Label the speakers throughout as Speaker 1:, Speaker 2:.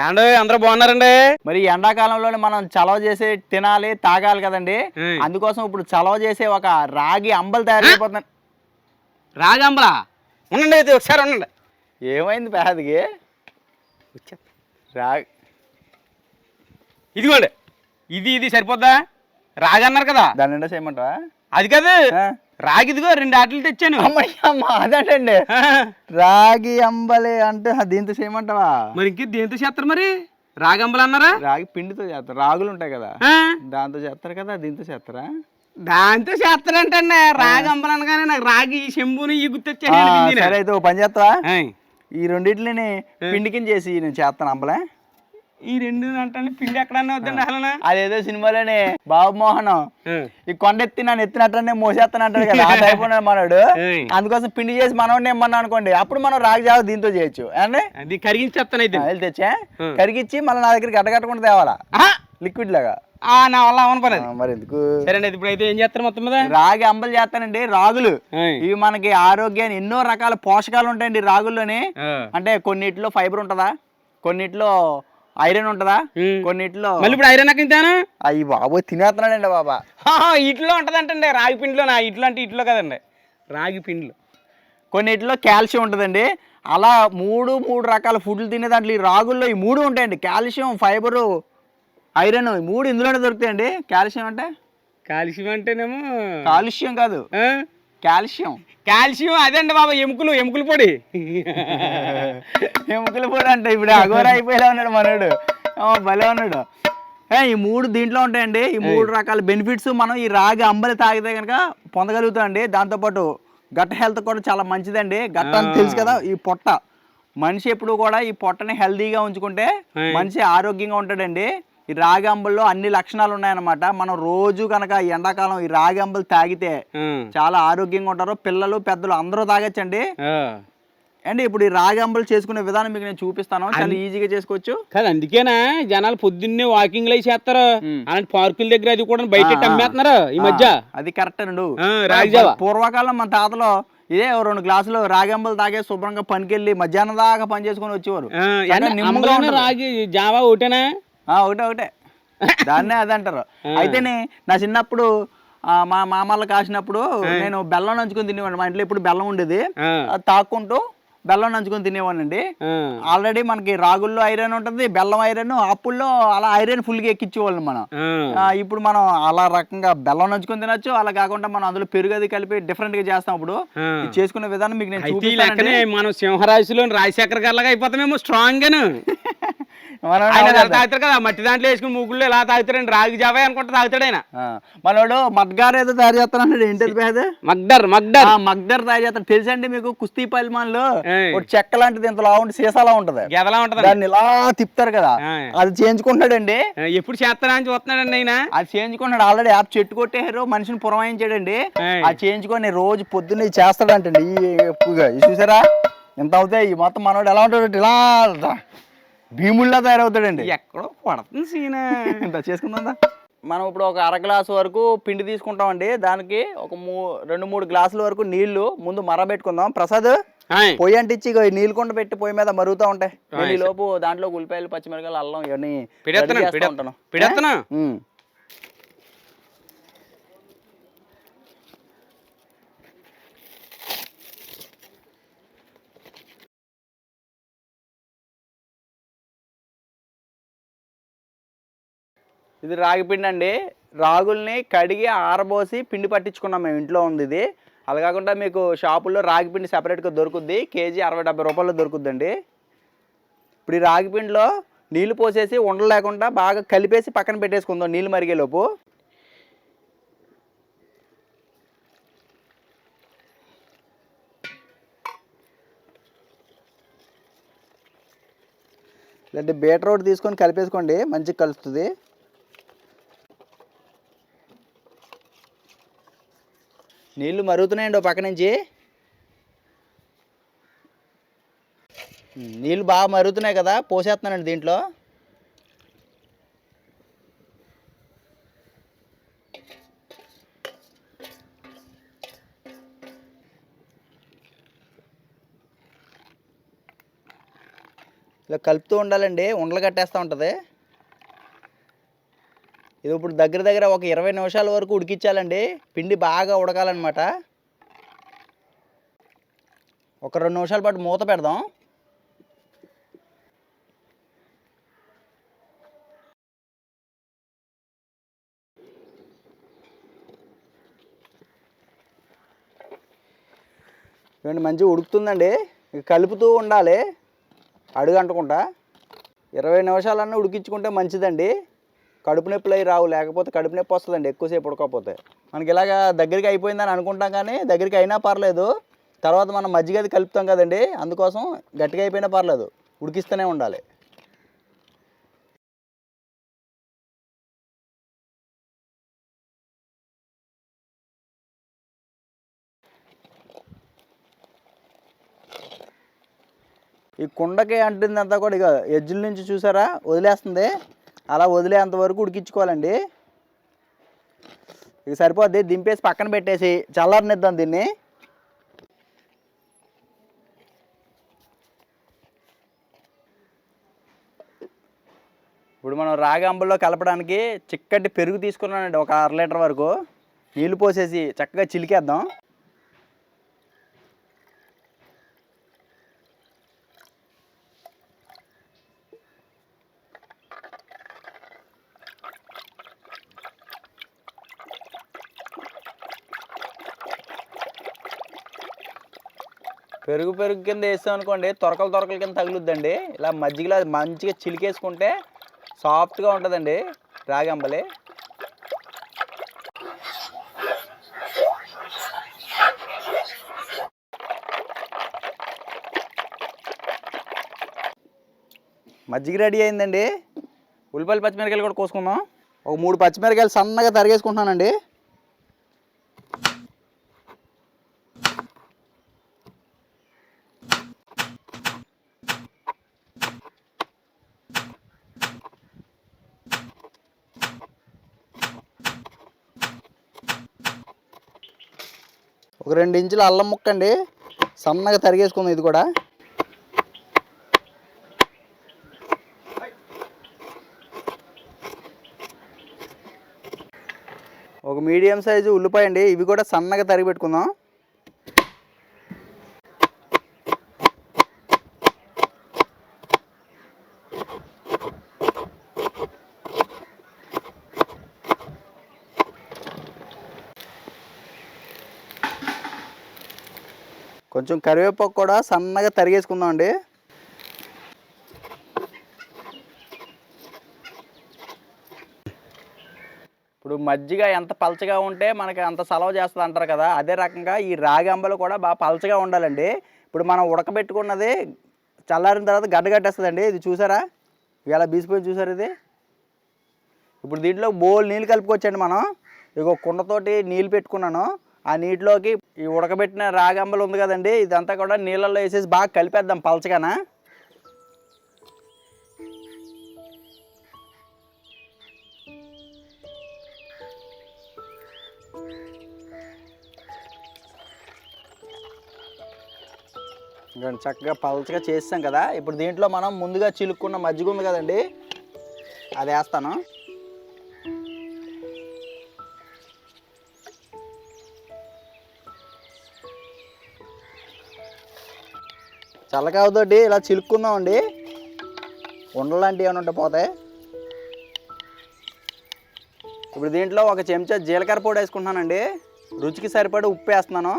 Speaker 1: ఏండో అందరూ బాగున్నారండి.
Speaker 2: మరి ఎండాకాలంలోనే మనం చలవ చేసి తినాలి తాగాలి కదండి. అందుకోసం ఇప్పుడు చలవ చేసే ఒక రాగి అంబలి తయారు అయిపోతుంది.
Speaker 1: రాగి అంబలా? ఉండండి, ఇది ఒకసారి ఉండండి.
Speaker 2: ఏమైంది పేదకి? రాగి
Speaker 1: ఇదిగోండి, ఇది సరిపోద్దా? రాగి అన్నారు కదా,
Speaker 2: దాని నిండా చేయమంటావా?
Speaker 1: అది కాదు, రాగి ఇదిగో 2 ఆటలు తెచ్చాను.
Speaker 2: అమ్మయ్యమ్మ అదంటండి రాగి అంబలి అంటే దీంతో చేయమంటావా?
Speaker 1: మరి ఇంక దేంతో చేస్తారు మరి? రాగి అంబలి అన్నారా?
Speaker 2: రాగి పిండితో చేస్తారు, రాగులు ఉంటాయి కదా దాంతో చేస్తారు కదా, దీంతో చేస్తారా?
Speaker 1: దాంతో చేస్తారంటండి. రాగి అంబలి అనగానే నాకు రాగి చెంబుని ఈ గుర్తొచ్చాను.
Speaker 2: సరే అయితే ఓ పని చేస్తావా, ఈ రెండింటిని పిండి కింద చేసి నేను చేస్తాను అంబలే.
Speaker 1: ఈ 2 అంటే పిండి ఎక్కడన్నా వద్దండి అసలు.
Speaker 2: అదేదో సినిమాలోనే బాబు మోహన్ ఈ కొండెత్తి నన్ను ఎత్తినట్టు మోసేస్తాను అంటాడు కదా, ఆ టైప్ ఉన్నాడు మనోడు. అందుకోసం పిండి చేసి మనోడిని ఏమన్నా అనుకోండి, అప్పుడు మనం రాగి జావ దీంతో చేయొచ్చు. అంటే
Speaker 1: అది కరిగించేస్తాను అయితే.
Speaker 2: తెచ్చా కరిగించి మళ్ళీ నా దగ్గర గడ్డగట్టకుండా తేవాలా లిక్విడ్ లాగా.
Speaker 1: నా వల్ల అవన పని
Speaker 2: మరి ఎందుకు.
Speaker 1: సరే ఇప్పుడు అయితే ఏం చేస్తారు మొత్తం మీద?
Speaker 2: రాగి అంబలి చేస్తానండి. రాగులు ఇవి మనకి ఆరోగ్యాన్ని ఎన్నో రకాల పోషకాలు ఉంటాయండి రాగుల్లోని. అంటే కొన్నిట్లో ఫైబర్ ఉంటదా, కొన్నిట్లో ఐరన్ ఉంటదా, కొన్నిట్లో
Speaker 1: మళ్ళీ ఇప్పుడు ఐరన్ తింటాను.
Speaker 2: అయ్యి బాబోయ్ తినేస్తున్నాడండి బాబా.
Speaker 1: ఇట్లో ఉంటదంటండి రాగి పిండిలో. నా ఇట్లో అంటే ఇట్లో కదండి, రాగి పిండిలో.
Speaker 2: కొన్నిట్లో కాల్షియం ఉంటుందండి. అలా మూడు రకాల ఫుడ్లు తినే దాంట్లో ఈ రాగుల్లో ఈ 3 ఉంటాయండి. కాల్షియం, ఫైబరు, ఐరన్, ఈ 3 ఇందులోనే దొరుకుతాయండి. కాల్షియం అంటే
Speaker 1: కాల్షియం అంటేనేమో
Speaker 2: కాలుష్యం కాదు, కాల్షియం.
Speaker 1: కాల్షియం అదండి బాబా, ఎముకల పొడి.
Speaker 2: ఎముకల పొడి అంటే ఇప్పుడు అఘోర అయిపోయేలా ఉన్నాడు మనోడు, భలే ఉన్నాడు. ఈ 3 దీంట్లో ఉంటాయండి. ఈ 3 రకాల బెనిఫిట్స్ మనం ఈ రాగి అంబలి తాగితే కనుక పొందగలుగుతామండి. దాంతోపాటు గట్ హెల్త్ కూడా చాలా మంచిదండి. గట్ అని తెలుసు కదా, ఈ పొట్ట మనిషి ఎప్పుడు కూడా ఈ పొట్టని హెల్తీగా ఉంచుకుంటే మనిషి ఆరోగ్యంగా ఉంటాడండి. ఈ రాగి అంబల్లో అన్ని లక్షణాలు ఉన్నాయన్నమాట. మనం రోజు కనుక ఎండాకాలం ఈ రాగి అంబలు తాగితే చాలా ఆరోగ్యంగా ఉంటారు. పిల్లలు పెద్దలు అందరూ తాగొచ్చండి. అండి ఇప్పుడు ఈ రాగి అంబలు చేసుకునే విధానం మీకు నేను చూపిస్తాను, చాలా ఈజీగా చేసుకోవచ్చు
Speaker 1: కదా. అందుకేనా జనాలు పొద్దున్నే వాకింగ్ లో చేస్తారు, అలాంటి పార్కుల దగ్గర అది కూడా బయట అమ్మేస్తున్నారు ఈ మధ్య.
Speaker 2: అది కరెక్ట్ అండి. పూర్వకాలం మన తాతలో ఇదే 2 గ్లాసులు రాగి అంబలు తాగే శుభ్రంగా పనికెళ్ళి మధ్యాహ్నం దాకా పని చేసుకుని వచ్చేవారు.
Speaker 1: రాగి జావా ఒకటేనా?
Speaker 2: ఒకటే దాన్నే అదంటారు. అయితేనే నా చిన్నప్పుడు మా మామలు కాసినప్పుడు నేను బెల్లం నంచుకొని తినేవాడిని. మా ఇంట్లో ఇప్పుడు బెల్లం ఉండేది, తాక్కుంటూ బెల్లం నంచుకొని తినేవాడినండి. ఆల్రెడీ మనకి రాగుల్లో ఐరన్ ఉంటుంది, బెల్లం ఐరన్, అప్పుల్లో అలా ఐరన్ ఫుల్గా ఎక్కించేవాళ్ళం మనం. ఇప్పుడు మనం అలా రకంగా బెల్లం నంచుకొని తినొచ్చు. అలా కాకుండా మనం అందులో పెరుగు అది కలిపి డిఫరెంట్ గా చేస్తాం. ఇప్పుడు చేసుకునే విధానం మీకు నేను చూపిస్తాను.
Speaker 1: మనం సింహరాశిలో రాజశేఖర్ గారిలాగా అయిపోతామేమో స్ట్రాంగ్ గాను. తాగుతారు కదా మట్టి దాంట్లో వేసుకుని ముగ్గులు ఎలా తాగుతారండి, రాగి జావే అనుకుంటా తాగుతాడు ఆయన.
Speaker 2: మనోడు మగ్గారు ఏదో తయారు చేస్తానండి. ఏంటది పేద? మగ్దర్ తయారు చేస్తాడు తెలుసండి మీకు. కుస్తీ పల్మాన్లో ఒక చెక్క లాంటిది ఇంత లాంటి సీసాలా ఉంటది,
Speaker 1: గెదలా ఉంటది,
Speaker 2: దాన్ని ఇలా తిప్పుతారు కదా, అది చేయించుకుంటాడండి.
Speaker 1: ఎప్పుడు చేస్తారా అని చూస్తున్నాడండి ఆయన.
Speaker 2: అది చేయించుకున్నాడు. ఆల్రెడీ చెట్టు కొట్టేసారు, మనిషిని పురమాయించాడండి. అది చేయించుకొని రోజు పొద్దున్నే చేస్తాడంటండి. చూసారా ఎంత అవుతాయి మొత్తం. మనోడు ఎలా ఉంటాడు, ఇలా భీముల్లా తయారవుతాడండి.
Speaker 1: ఎక్కడో పడుతుంది సీనా.
Speaker 2: ఇంత చేసుకుందా. మనం ఇప్పుడు ఒక 1/2 గ్లాసు వరకు పిండి తీసుకుంటామండి. దానికి ఒక 2-3 గ్లాసుల వరకు నీళ్లు ముందు మరబెట్టుకుందాం. ప్రసాద్ పొయ్యి అంటించి నీళ్ళు కొండ పెట్టి పొయ్యి మీద మరుగుతూ ఉంటాయి. ఈ లోపు దాంట్లో ఉల్లిపాయలు, పచ్చిమిరకాయలు, అల్లం ఇవన్నీ
Speaker 1: పెడతాను.
Speaker 2: ఇది రాగి పిండి అండి. రాగుల్ని కడిగి ఆరబోసి పిండి పట్టించుకున్నాం మేము, ఇంట్లో ఉంది ఇది. అలా కాకుండా మీకు షాపుల్లో రాగి పిండి సెపరేట్గా దొరుకుద్ది, కేజీ 60-70 రూపాయలు దొరుకుద్దండి. ఇప్పుడు ఈ రాగి పిండిలో నీళ్లు పోసేసి ఉండలు లేకుండా బాగా కలిపేసి పక్కన పెట్టేసుకుందాం నీళ్ళు మరిగేలోపు. లేదంటే బీటర్ రోడ్ తీసుకొని కలిపేసుకోండి, మంచిగా కలుస్తుంది. నీళ్ళు మరుగుతున్నాయండి పక్క నుంచి. నీళ్ళు బాగా మరుగుతున్నాయి కదా, పోసేస్తున్నానండి దీంట్లో. ఇలా కలుపుతూ ఉండాలండి, ఉండలు కట్టేస్తూ ఉంటుంది. ఇది ఇప్పుడు దగ్గర దగ్గర ఒక 20 నిమిషాల వరకు ఉడికించాలండి. పిండి బాగా ఉడకాలన్నమాట. ఒక 2 నిమిషాల పాటు మూత పెడదాం. ఇవన్నీ మంచిగా ఉడుకుతుందండి. కలుపుతూ ఉండాలి అడుగంటకుండా. 20 నిమిషాలన్నా ఉడికించుకుంటే మంచిదండి. కడుపు నొప్పులు అవి రావు, లేకపోతే కడుపు నొప్పి వస్తుందండి ఎక్కువసేపు ఉడకపోతే. మనకి ఇలాగా దగ్గరికి అయిపోయిందని అనుకుంటాం, కానీ దగ్గరికి అయినా పర్లేదు. తర్వాత మనం మజ్జిగ అది కలుపుతాం కదండి, అందుకోసం గట్టిగా అయిపోయినా పర్లేదు, ఉడికిస్తూనే ఉండాలి. ఈ కుండకి అంటుందంతా కూడా ఇక ఎజ్జుల నుంచి చూసారా వదిలేస్తుంది, అలా వదిలేంత వరకు ఉడికించుకోవాలండి. ఇక సరిపోద్ది. దింపేసి పక్కన పెట్టేసి చల్లారనిద్దాం దీన్ని. ఇప్పుడు మనం రాగి అంబల్లో కలపడానికి చిక్కటి పెరుగు తీసుకున్నానండి, ఒక 1/2 లీటర్ వరకు. నీళ్ళు పోసేసి చక్కగా చిలికేద్దాం. పెరుగు కింద వేస్తాం అనుకోండి, తొరకల కింద తగులుద్దండి. ఇలా మజ్జిగలో మంచిగా చిలికేసుకుంటే సాఫ్ట్గా ఉంటుందండి రాగి అంబలి. మజ్జిగ రెడీ అయిందండి. ఉల్లిపాయలు పచ్చిమిరకాయలు కూడా కోసుకుందాం. ఒక 3 పచ్చిమిరకాయలు సన్నగా తరిగేసుకుంటున్నానండి. ఒక 2 ఇంచుల అల్లం ముక్క అండి, సన్నగా తరిగేసుకుందాం ఇది కూడా. ఒక మీడియం సైజు ఉల్లిపాయ అండి, ఇవి కూడా సన్నగా తరిగి పెట్టుకుందాం. కొంచెం కరివేపాకు కూడా సన్నగా తరిగేసుకుందాం అండి. ఇప్పుడు మజ్జిగ ఎంత పలచగా ఉంటే మనకి అంత సలవ చేస్తుంది అంటారు కదా, అదే రకంగా ఈ రాగి అంబలు కూడా బాగా పలచగా ఉండాలండి. ఇప్పుడు మనం ఉడకబెట్టుకున్నది చల్లారిన తర్వాత గడ్డగట్టేస్తుందండి. ఇది చూసారా ఇలా బీసిపోయి చూసారు ఇది. ఇప్పుడు దీంట్లో బోల్ నీళ్ళు కలుపుకొచ్చండి మనం. ఇక కుండతోటి నీళ్ళు పెట్టుకున్నాను, ఆ నీటిలోకి ఈ ఉడకబెట్టిన రాగి అంబలు ఉంది కదండి, ఇదంతా కూడా నీళ్ళల్లో వేసేసి బాగా కలిపేద్దాం పలచగానా. ఇంకా చక్కగా పలచగా చేస్తాం కదా. ఇప్పుడు దీంట్లో మనం ముందుగా చిలుక్కున్న మజ్జిగ ఉంది కదండి, అది వేస్తాను. చల్లకాయతోటి ఇలా చిలుక్కుందామండి, ఉండలాంటివి ఏమైనా ఉంటే పోతాయి. ఇప్పుడు దీంట్లో ఒక చెంచా జీలకర్ర పొడి వేసుకుంటున్నానండి, రుచికి సరిపడి ఉప్పు వేస్తున్నాను.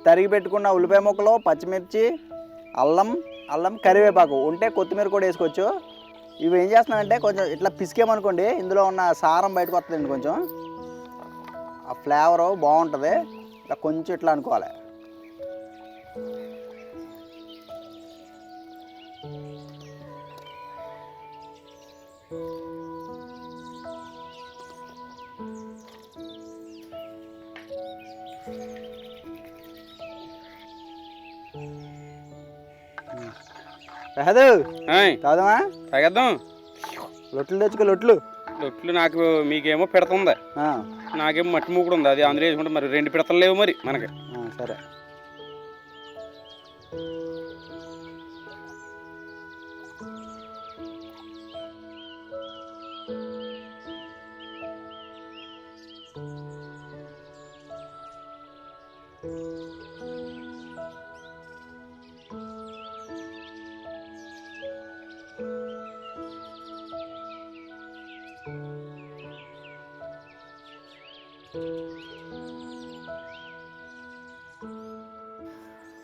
Speaker 2: తరిగి పెట్టుకున్న ఉల్లిపాయ ముక్కలు, పచ్చిమిర్చి, అల్లం కరివేపాకు ఉంటే కొత్తిమీర కూడా వేసుకోవచ్చు. ఇవి ఏం చేస్తున్నానంటే కొంచెం ఇట్లా పిసికేమనుకోండి, ఇందులో ఉన్న సారం బయటకు వస్తుందండి, కొంచెం ఆ ఫ్లేవరు బాగుంటుంది. ఇట్లా కొంచెం ఇట్లా అనుకోవాలి. కాదు
Speaker 1: ఆయ్,
Speaker 2: కాదమ్మా,
Speaker 1: తాగేద్దాం.
Speaker 2: లొట్లు తెచ్చుకో లొట్లు.
Speaker 1: లొట్లు నాకు మీకేమో పెడుతుంది,
Speaker 2: ఆ,
Speaker 1: నాకేమో మట్టి మూకుడు ఉంది. అది అందులో వేసుకుంటే మరి 2 పిడతలు లేవు మరి మనకి.
Speaker 2: ఆ, సరే.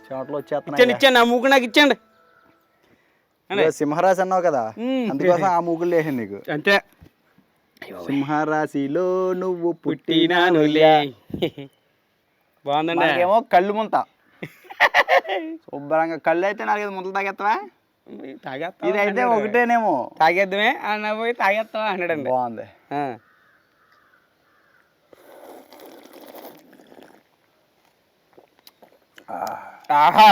Speaker 2: చెమటలు వచ్చేస్తున్నాయి.
Speaker 1: ఇచ్చాను ఆ మూకుడు నాకు ఇచ్చేయండి.
Speaker 2: సింహరాశి అన్నావు కదా, అందుకోసం ఆ మూగులు వేసాను నీకు.
Speaker 1: అంతే.
Speaker 2: సింహరాశిలో నువ్వు
Speaker 1: పుట్టినానులే. బాగుందండి.
Speaker 2: ఏమో కళ్ళు ముంత శుభ్రంగా. కళ్ళు అయితే 4-5 ముంతలు తాగేస్తావా?
Speaker 1: తాగేస్తా.
Speaker 2: ఇది అయితే ఒకటేనేమో.
Speaker 1: తాగేద్దామే అన్న పోయి తాగేస్తావా అన్నాడండి.
Speaker 2: బాగుంది.
Speaker 1: ఆహా,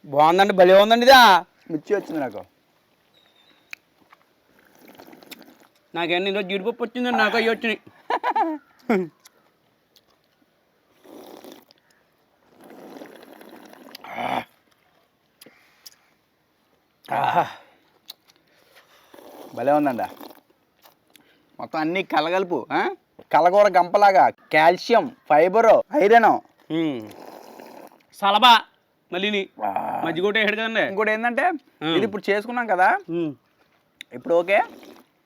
Speaker 1: బాగుందండి, భలే ఉందండి. ఇదా
Speaker 2: మిర్చి వచ్చింది నాకు.
Speaker 1: నాకేమన్నా ఈరోజు జీడిపప్పు వచ్చిందండి, నాకు అయ్యి వచ్చినాయి.
Speaker 2: భలే ఉందండి. మొత్తం అన్ని కలగలుపు, కలగూర గంపలాగా. కాల్షియం, ఫైబరు, ఐరన్,
Speaker 1: సలబా మళ్ళీ మజ్జిగోట వేసాడు కదండి.
Speaker 2: ఇంకోటి ఏంటంటే ఇది ఇప్పుడు చేసుకున్నాం కదా, ఇప్పుడు ఓకే,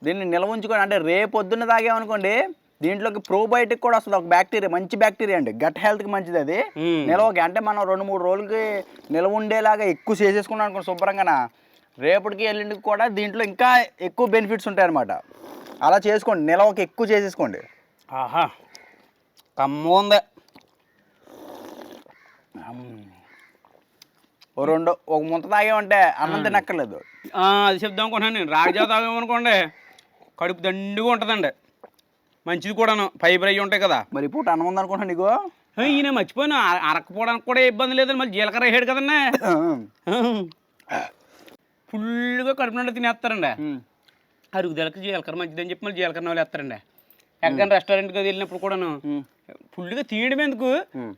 Speaker 2: దీన్ని నిల్వ ఉంచుకోండి. అంటే రేపు పొద్దున్న తాగామనుకోండి, దీంట్లోకి ప్రోబయోటిక్ కూడా వస్తుంది, ఒక బ్యాక్టీరియా, మంచి బ్యాక్టీరియా అండి, గట్ హెల్త్కి మంచిది అది. నిల్వకి అంటే మనం 2-3 రోజులకి నిల్వ ఉండేలాగా ఎక్కువ చేసేసుకున్నాం అనుకోండి శుభ్రంగా, రేపటికి ఎల్లుండికి కూడా దీంట్లో ఇంకా ఎక్కువ బెనిఫిట్స్ ఉంటాయి అన్నమాట. అలా చేసుకోండి, నిల్వకి ఎక్కువ చేసేసుకోండి.
Speaker 1: ఆహా, కమ్మ ఉంది.
Speaker 2: ఒక ముంత తాగామంటే అన్నం తినక్కర్లేదు.
Speaker 1: అది చెప్దాం అనుకుంటున్నాను నేను. రాగిజావ తాగామనుకోండి కడుపు దండిగా ఉంటుందండి, మంచిది కూడాను, ఫైబర్ అయ్యి ఉంటాయి కదా.
Speaker 2: మరి పూట అన్నం ఉందనుకుంటున్నా నీకు.
Speaker 1: ఈయన మర్చిపోయాను, అరకపోవడానికి కూడా ఇబ్బంది లేదని మళ్ళీ జీలకర్ర వేసాడు కదన్నా. ఫుల్గా కడుపు నిండా తినేస్తారండి. అరుగుదలకి జీలకర్ర మంచిదని చెప్పి మళ్ళీ జీలకర్ర వాళ్ళు వేస్తారండి. ఎక్కడికైనా రెస్టారెంట్కి అది వెళ్ళినప్పుడు కూడాను ఫుల్గా తినడం ఎందుకు,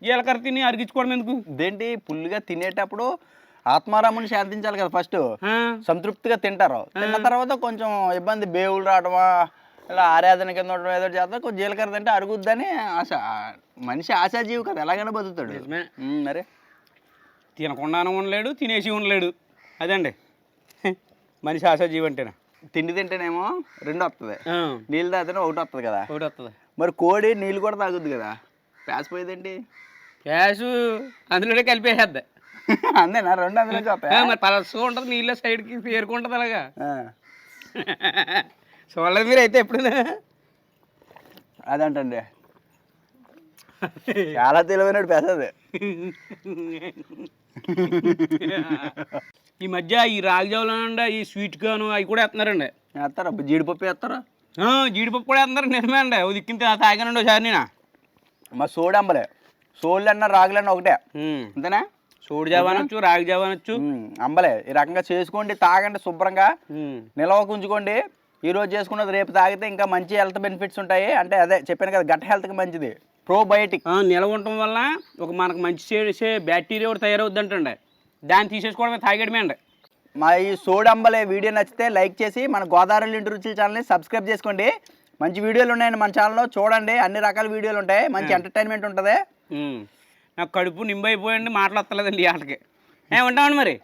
Speaker 1: జీలకర్ర తిని అరిగించుకోవడం ఎందుకు.
Speaker 2: ఇదేంటి ఫుల్గా తినేటప్పుడు ఆత్మారాముని శాంతించాలి కదా, ఫస్ట్ సంతృప్తిగా తింటారు. తిన్న తర్వాత కొంచెం ఇబ్బంది, బేవులు రావడమా, ఇలా ఆరాధన కింద ఉండడం ఏదో చేస్తారు. కొంచెం జీలకర్ర తింటే అరుగుద్దని ఆశ. మనిషి ఆశాజీవి కదా, ఎలాగైనా బతుకుతాడు. మరి
Speaker 1: తినకుండానే ఉండలేడు, తినేసి ఉండలేడు. అదండి మనిషి ఆశాజీవి అంటేనా.
Speaker 2: తిండి తింటేనేమో 2 వస్తుంది, నీళ్ళు తాగితేనే 1 వస్తుంది కదా.
Speaker 1: 1 వస్తుంది.
Speaker 2: మరి కోడి నీళ్ళు కూడా తాగుద్ది కదా, ప్యాస్ పోయేదేంటి?
Speaker 1: ప్యాసు అందులోనే కలిపేసేద్ది.
Speaker 2: అంతేనా? 2 అందులో
Speaker 1: మరి పలసగా ఉంటుంది, నీళ్ళ సైడ్కి పేరుకుంటుంది అలాగా. చూడలేదు మీరు అయితే ఎప్పుడైనా?
Speaker 2: అదంటండి చాలా తెలివైనడు పెసది.
Speaker 1: ఈ మధ్య ఈ రాగిజావులో ఈ స్వీట్ గాను అవి కూడా వేస్తున్నారండి.
Speaker 2: వేస్తారా? జీడిపప్పు వేస్తారా?
Speaker 1: జీడిపప్పు కూడా వేస్తున్నారు. నిజమే అండి, అది దిక్కింత తాగానండి ఒకసారి నేను.
Speaker 2: మా సోడి అంబలే, సోళ్ళు అన్న రాగులన్న ఒకటే, అంతేనా?
Speaker 1: సోడి జావ అనొచ్చు, రాగి జావ అనొచ్చు,
Speaker 2: అంబలే. ఈ రకంగా చేసుకోండి, తాగండి శుభ్రంగా, నిల్వకు ఉంచుకోండి. ఈరోజు చేసుకున్నది రేపు తాగితే ఇంకా మంచి హెల్త్ బెనిఫిట్స్ ఉంటాయి. అంటే అదే చెప్పాను కదా, గట్ హెల్త్కి మంచిది, ప్రోబయోటిక్.
Speaker 1: నిల్వ ఉండటం వల్ల మనకు మంచి చేసే బ్యాక్టీరియా కూడా తయారవుద్ది అంటండి. దాన్ని తీసేసుకోవడమే, తాగడమే అండి.
Speaker 2: మా ఈ సోడి అంబలే వీడియో నచ్చితే లైక్ చేసి మన గోదావరి ఇంటి రుచుల ఛానల్ని సబ్స్క్రైబ్ చేసుకోండి. మంచి వీడియోలు ఉన్నాయండి మన ఛానల్లో, చూడండి. అన్ని రకాల వీడియోలు ఉంటాయి, మంచి ఎంటర్టైన్మెంట్ ఉంటుంది.
Speaker 1: నాకు కడుపు నింబైపోయండి, మాట్లాడతలేదండి ఈ ఆటకి. ఏమంటామండి మరి.